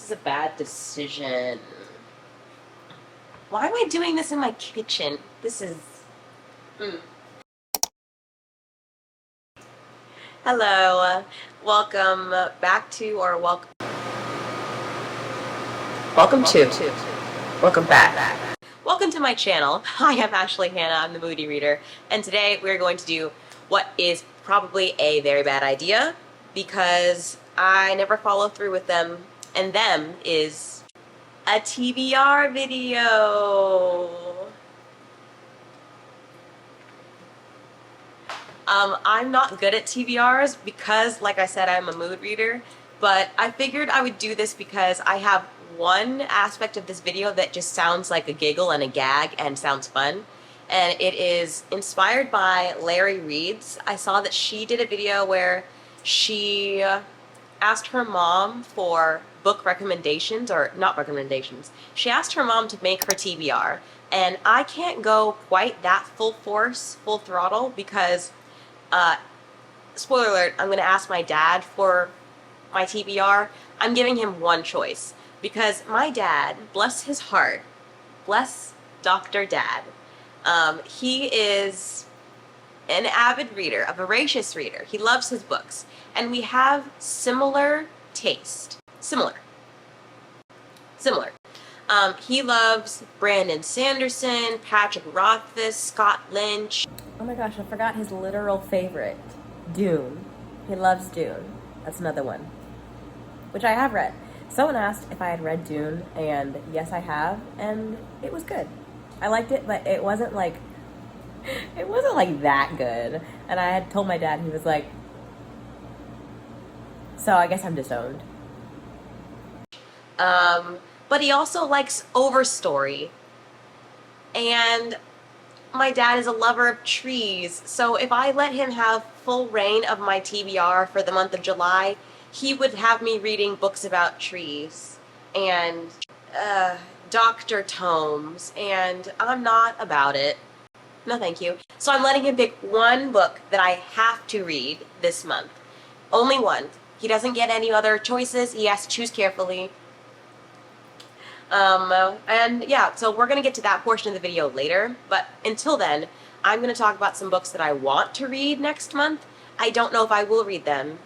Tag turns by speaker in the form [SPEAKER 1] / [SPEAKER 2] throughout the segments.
[SPEAKER 1] This is a bad decision. Why am I doing this in my kitchen? This is... Hello. Welcome back to, or welcome... Welcome back. Welcome to my channel. I am Ashley Hannah, I'm the Moody Reader, and today we're going to do what is probably a very bad idea because I never follow through with them, and them is a TBR video. I'm not good at TBRs because, like I said, I'm a mood reader, but I figured I would do this because I have one aspect of this video that just sounds like a giggle and a gag and sounds fun, and it is inspired by Larry Reed's. I saw that she did a video where she asked her mom for book recommendations, or not recommendations. She asked her mom to make her TBR, and I can't go quite that full force, full throttle, because spoiler alert, I'm going to ask my dad for my TBR. I'm giving him one choice because my dad, bless his heart, bless Dr. Dad, he is an avid reader, a voracious reader. He loves his books, and we have similar taste. Similar. He loves Brandon Sanderson, Patrick Rothfuss, Scott Lynch. Oh my gosh, I forgot his literal favorite, Dune. He loves Dune. That's another one, which I have read. Someone asked if I had read Dune, and yes, I have, and it was good. I liked it, but it wasn't like that good. And I had told my dad, he was like, so I guess I'm disowned. But he also likes Overstory. And my dad is a lover of trees, so if I let him have full reign of my TBR for the month of July, he would have me reading books about trees and doctor tomes, and I'm not about it. No thank you. So I'm letting him pick one book that I have to read this month. Only one. He doesn't get any other choices. He has to choose carefully. And yeah, so we're going to get to that portion of the video later, but until then, I'm going to talk about some books that I want to read next month. I don't know if I will read them.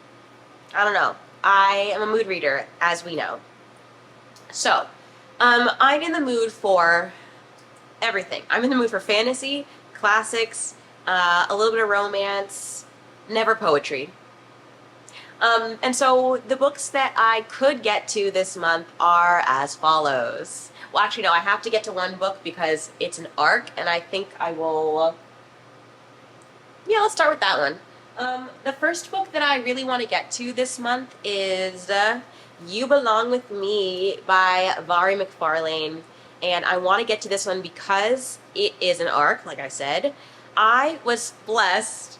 [SPEAKER 1] I don't know. I am a mood reader, as we know. So, I'm in the mood for everything. I'm in the mood for fantasy, classics, a little bit of romance, never poetry. And so the books that I could get to this month are as follows. Well, actually, no, I have to get to one book because it's an arc, and I think I will... Yeah, let's start with that one. The first book that I really want to get to this month is You Belong With Me by Vari McFarlane, and I want to get to this one because it is an arc, like I said. I was blessed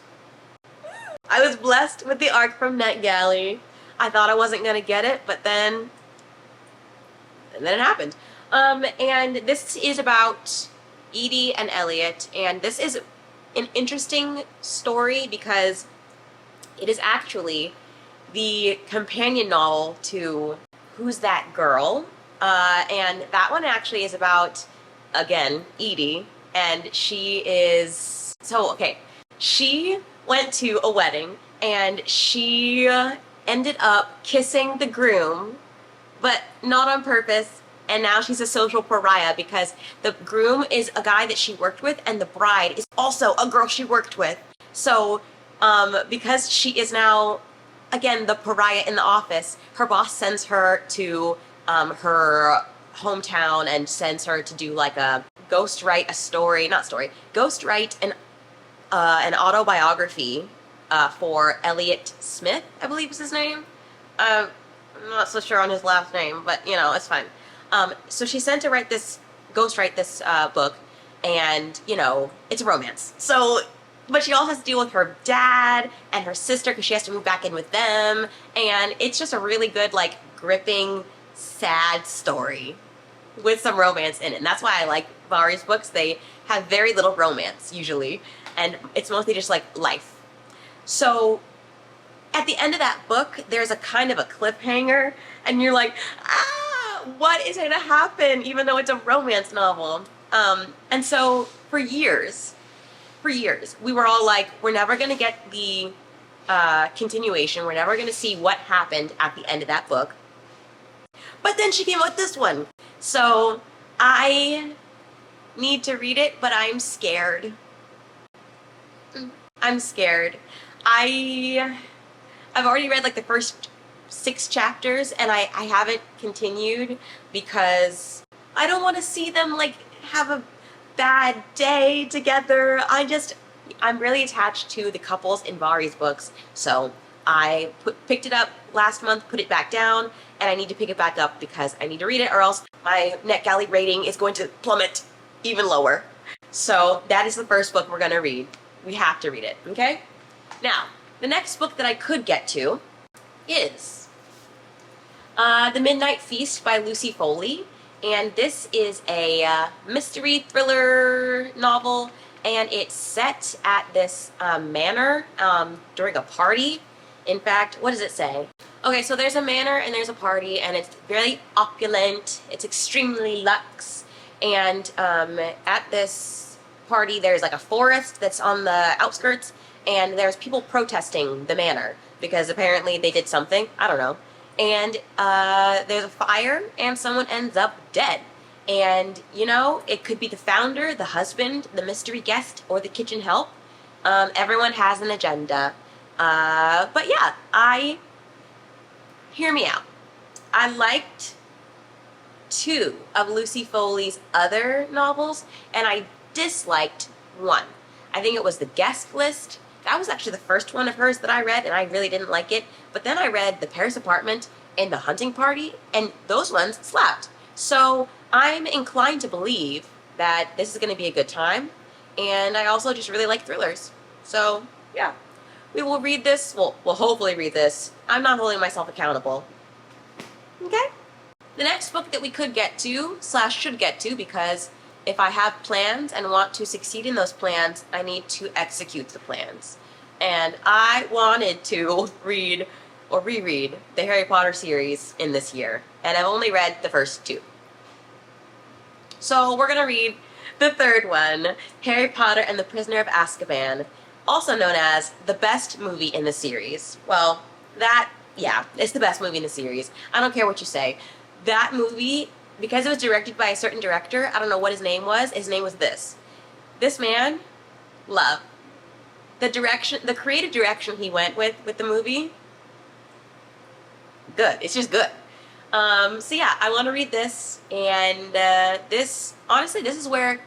[SPEAKER 1] with the arc from NetGalley. I thought I wasn't going to get it, but then it happened. And this is about Edie and Elliot, and this is an interesting story because it is actually the companion novel to Who's That Girl? And that one actually is about, again, Edie, and she is... So, okay, she went to a wedding, and she ended up kissing the groom, but not on purpose, and now she's a social pariah because the groom is a guy that she worked with, and the bride is also a girl she worked with. So, because she is now, again, the pariah in the office, her boss sends her to her hometown and sends her to do like a ghostwrite an autobiography for Elliot Smith, I believe is his name. I'm not so sure on his last name, but you know, it's fine. So she sent to ghostwrite this book, and you know, it's a romance. So, but she also has to deal with her dad and her sister because she has to move back in with them, and it's just a really good, like, gripping, sad story with some romance in it. And that's why I like Vari's books. They have very little romance usually, and it's mostly just like life. So at the end of that book, there's a kind of a cliffhanger, and you're like, ah, what is going to happen, even though it's a romance novel. And so for years, we were all like, we're never going to get the continuation. We're never going to see what happened at the end of that book. But then she came out with this one. So I need to read it, but I'm scared. I'm scared. I've already read like the first 6 chapters, and I haven't continued because I don't want to see them like have a bad day together. I'm really attached to the couples in Vari's books, so I picked it up last month, put it back down, and I need to pick it back up because I need to read it, or else my NetGalley rating is going to plummet even lower. So that is the first book we're going to read. We have to read it, okay? Now, the next book that I could get to is The Midnight Feast by Lucy Foley. And this is a mystery thriller novel, and it's set at this manor during a party. In fact, what does it say? Okay, so there's a manor and there's a party, and it's very opulent. It's extremely luxe. And at this party, there's like a forest that's on the outskirts, and there's people protesting the manor because apparently they did something. I don't know. And there's a fire, and someone ends up dead. And, you know, it could be the founder, the husband, the mystery guest, or the kitchen help. Everyone has an agenda. But yeah, hear me out. I liked 2 of Lucy Foley's other novels, and I disliked 1. I think it was The Guest List. That was actually the first one of hers that I read, and I really didn't like it. But then I read The Paris Apartment and The Hunting Party, and those ones slapped. So I'm inclined to believe that this is going to be a good time, and I also just really like thrillers. So yeah, we will read this. We'll hopefully read this. I'm not holding myself accountable. Okay? The next book that we could get to, / should get to, because if I have plans and want to succeed in those plans, I need to execute the plans. And I wanted to read or reread the Harry Potter series in this year, and I've only read the first 2. So we're going to read the third one, Harry Potter and the Prisoner of Azkaban, also known as the best movie in the series. Well, it's the best movie in the series. I don't care what you say. That movie, because it was directed by a certain director, I don't know what his name was this. This man, love. The creative direction he went with the movie, good. It's just good. So yeah, I want to read this, and honestly, this is where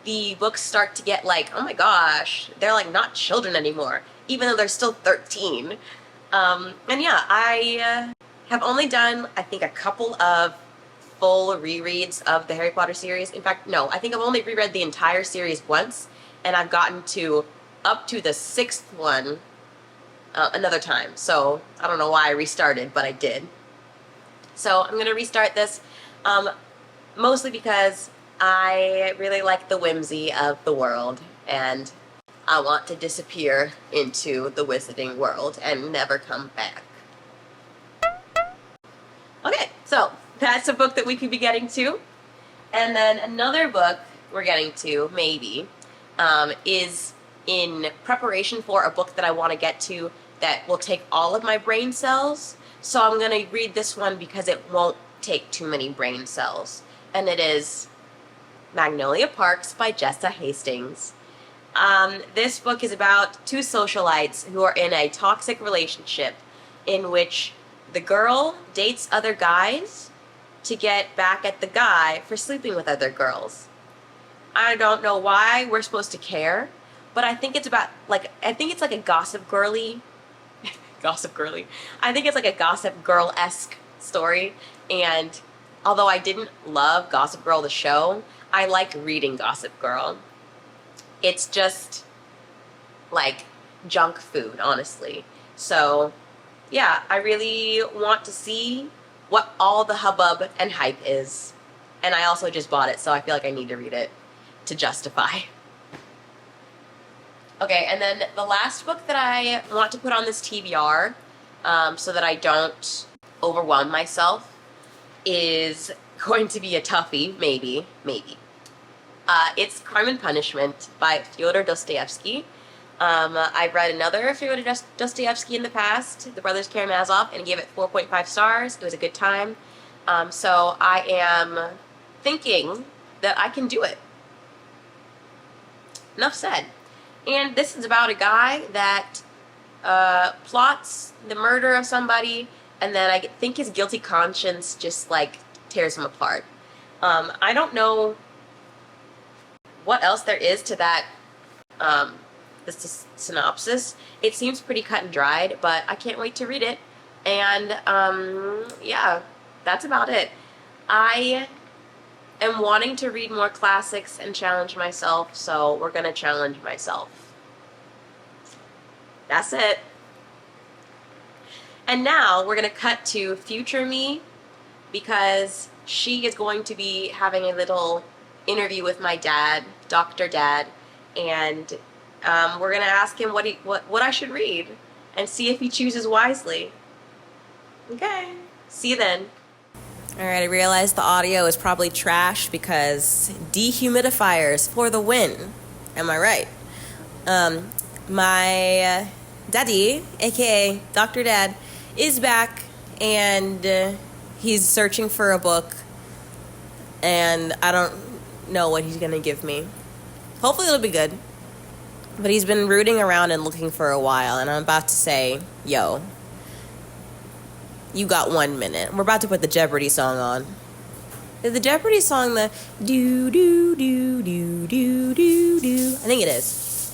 [SPEAKER 1] the books start to get like, oh my gosh, they're like not children anymore, even though they're still 13. And yeah, I have only done, I think, a couple of full rereads of the Harry Potter series. In fact, no, I think I've only reread the entire series once, and I've gotten up to the 6th one another time. So I don't know why I restarted, but I did. So I'm going to restart this, mostly because I really like the whimsy of the world, and I want to disappear into the wizarding world and never come back. Okay, so that's a book that we could be getting to. And then another book we're getting to, maybe, is in preparation for a book that I want to get to that will take all of my brain cells. So I'm going to read this one because it won't take too many brain cells. And it is Magnolia Parks by Jessa Hastings. This book is about 2 socialites who are in a toxic relationship in which the girl dates other guys to get back at the guy for sleeping with other girls. I don't know why we're supposed to care, but I think it's about, like, I think it's like a Gossip Girly. Gossip Girly. I think it's like a Gossip Girl-esque story, and although I didn't love Gossip Girl the show, I like reading Gossip Girl. It's just like junk food, honestly. So yeah, I really want to see what all the hubbub and hype is. And I also just bought it, so I feel like I need to read it to justify. Okay, and then the last book that I want to put on this TBR, so that I don't overwhelm myself, is going to be a toughie, maybe. It's Crime and Punishment by Fyodor Dostoevsky. I've read another Fyodor Dostoevsky in the past, The Brothers Karamazov, and gave it 4.5 stars. It was a good time. So I am thinking that I can do it. Enough said. And this is about a guy that plots the murder of somebody, and then I think his guilty conscience just, like, tears him apart. I don't know what else there is to that, this synopsis. It seems pretty cut and dried, but I can't wait to read it. And, yeah, that's about it. I am wanting to read more classics and challenge myself, so we're gonna challenge myself. That's it. And now we're gonna cut to future me, because she is going to be having a little interview with my dad, Dr. Dad, and we're gonna ask him what I should read and see if he chooses wisely. Okay, see you then. Alright, I realized the audio is probably trash because dehumidifiers for the win. Am I right? My daddy, aka Dr. Dad, is back, and he's searching for a book, and I don't know what he's gonna give me. Hopefully it'll be good. But he's been rooting around and looking for a while, and I'm about to say, yo, you got 1 minute. We're about to put the Jeopardy song on. Is the Jeopardy song the do do do do do do do? I think it is.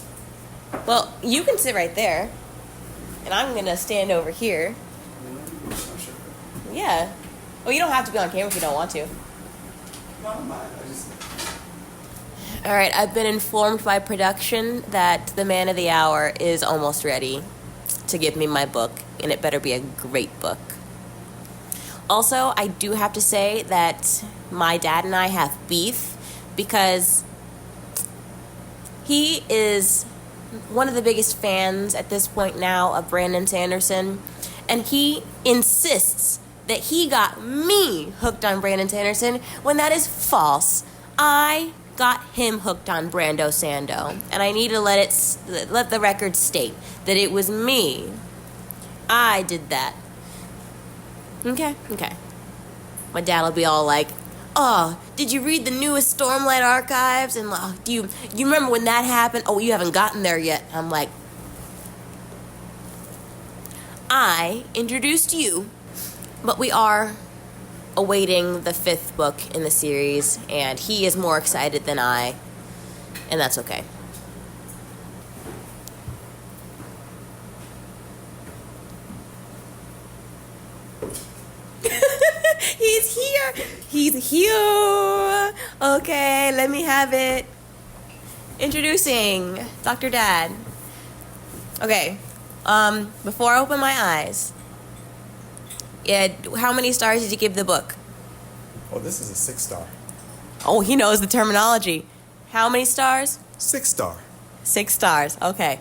[SPEAKER 1] Well, you can sit right there, and I'm gonna stand over here. Yeah. Well, you don't have to be on camera if you don't want to. All right, I've been informed by production that the man of the hour is almost ready to give me my book, and it better be a great book. Also, I do have to say that my dad and I have beef because he is one of the biggest fans at this point now of Brandon Sanderson, and he insists that he got me hooked on Brandon Sanderson when that is false. I got him hooked on Brando Sando, and I need to let the record state that it was me. I did that. Okay. My dad will be all like, "Oh, did you read the newest Stormlight Archives? And do you remember when that happened? Oh, you haven't gotten there yet." I'm like, I introduced you, but we are awaiting the 5th book in the series, and he is more excited than I, and that's okay. He's here. Okay, let me have it. Introducing Dr. Dad. Okay, before I open my eyes, how many stars did you give the book?
[SPEAKER 2] Oh, this is a 6-star.
[SPEAKER 1] Oh, he knows the terminology. How many stars?
[SPEAKER 2] 6-star.
[SPEAKER 1] 6 stars, okay.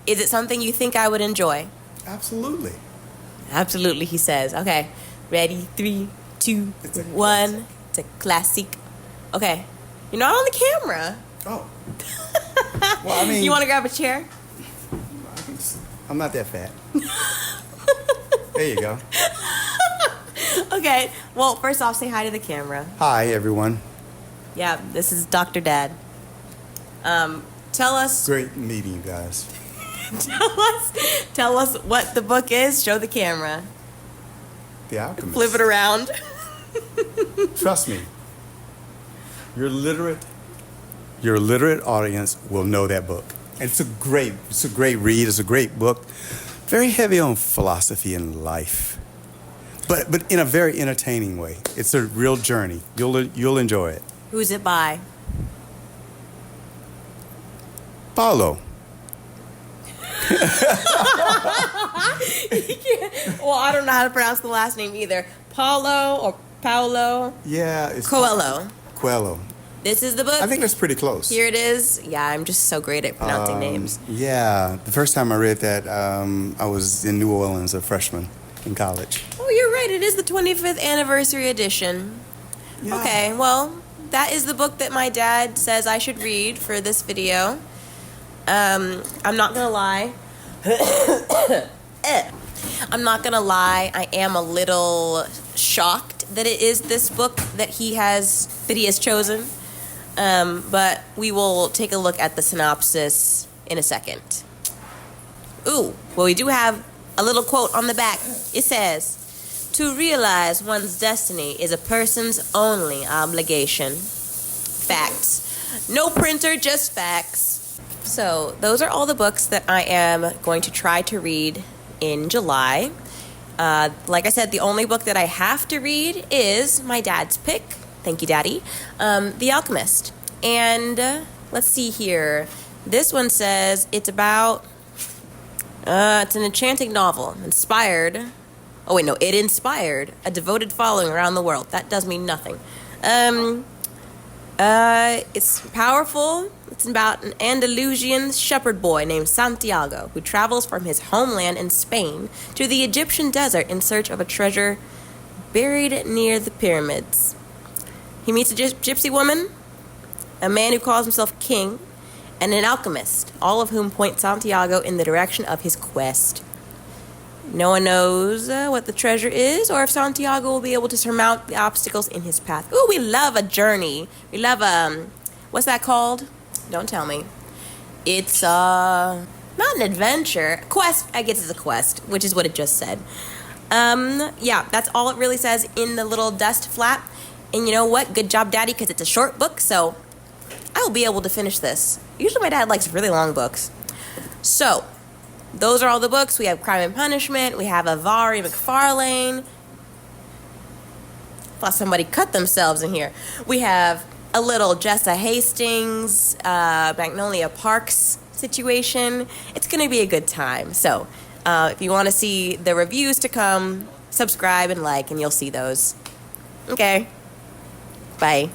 [SPEAKER 1] Is it something you think I would enjoy?
[SPEAKER 2] Absolutely.
[SPEAKER 1] Absolutely, he says. Okay, ready, 3, 2, 1. It's a classic. Okay, you're not on the camera.
[SPEAKER 2] Oh. Well, I mean,
[SPEAKER 1] you want to grab a chair?
[SPEAKER 2] I'm not that fat. There you go.
[SPEAKER 1] Okay, well, first off, say hi to the camera.
[SPEAKER 2] Hi, everyone.
[SPEAKER 1] Yeah, this is Dr. Dad. Tell us...
[SPEAKER 2] Great meeting you guys.
[SPEAKER 1] Tell us what the book is. Show the camera.
[SPEAKER 2] The Alchemist.
[SPEAKER 1] Flip it around.
[SPEAKER 2] Trust me. Your literate audience will know that book. And it's a great read. It's a great book. Very heavy on philosophy and life, but in a very entertaining way. It's a real journey. You'll enjoy it.
[SPEAKER 1] Who's it by?
[SPEAKER 2] Paulo.
[SPEAKER 1] Well, I don't know how to pronounce the last name either. Paulo or Paulo?
[SPEAKER 2] Yeah, it's
[SPEAKER 1] Coelho.
[SPEAKER 2] Coelho.
[SPEAKER 1] This is the book?
[SPEAKER 2] I think that's pretty close.
[SPEAKER 1] Here it is. Yeah, I'm just so great at pronouncing names.
[SPEAKER 2] Yeah, the first time I read that, I was in New Orleans, a freshman. in college.
[SPEAKER 1] Oh, you're right. It is the 25th anniversary edition.
[SPEAKER 2] Yeah.
[SPEAKER 1] Okay, well, that is the book that my dad says I should read for this video. I'm not gonna lie. I'm not gonna lie. I am a little shocked that it is this book that he has chosen. But we will take a look at the synopsis in a second. Ooh, well, we do have a little quote on the back. It says, "To realize one's destiny is a person's only obligation." Facts. No printer, just facts. So those are all the books that I am going to try to read in July. Like I said, the only book that I have to read is my dad's pick. Thank you, Daddy. The Alchemist. And let's see here. This one says it's about... it's an enchanting novel. Inspired... Oh, wait, no. It inspired a devoted following around the world. That does mean nothing. It's powerful. It's about an Andalusian shepherd boy named Santiago who travels from his homeland in Spain to the Egyptian desert in search of a treasure buried near the pyramids. He meets a gypsy woman, a man who calls himself king, and an alchemist, all of whom point Santiago in the direction of his quest. No one knows what the treasure is or if Santiago will be able to surmount the obstacles in his path. Ooh, we love a journey. We love, what's that called? Don't tell me. It's, not an adventure. Quest. I guess it's a quest, which is what it just said. Yeah, that's all it really says in the little dust flap. And you know what? Good job, Daddy, because it's a short book, so I will be able to finish this. Usually my dad likes really long books. So, those are all the books. We have Crime and Punishment. We have Avari McFarlane. Plus somebody cut themselves in here. We have a little Jessa Hastings, Magnolia Parks situation. It's going to be a good time. So, if you want to see the reviews to come, subscribe and like, and you'll see those. Okay. Bye.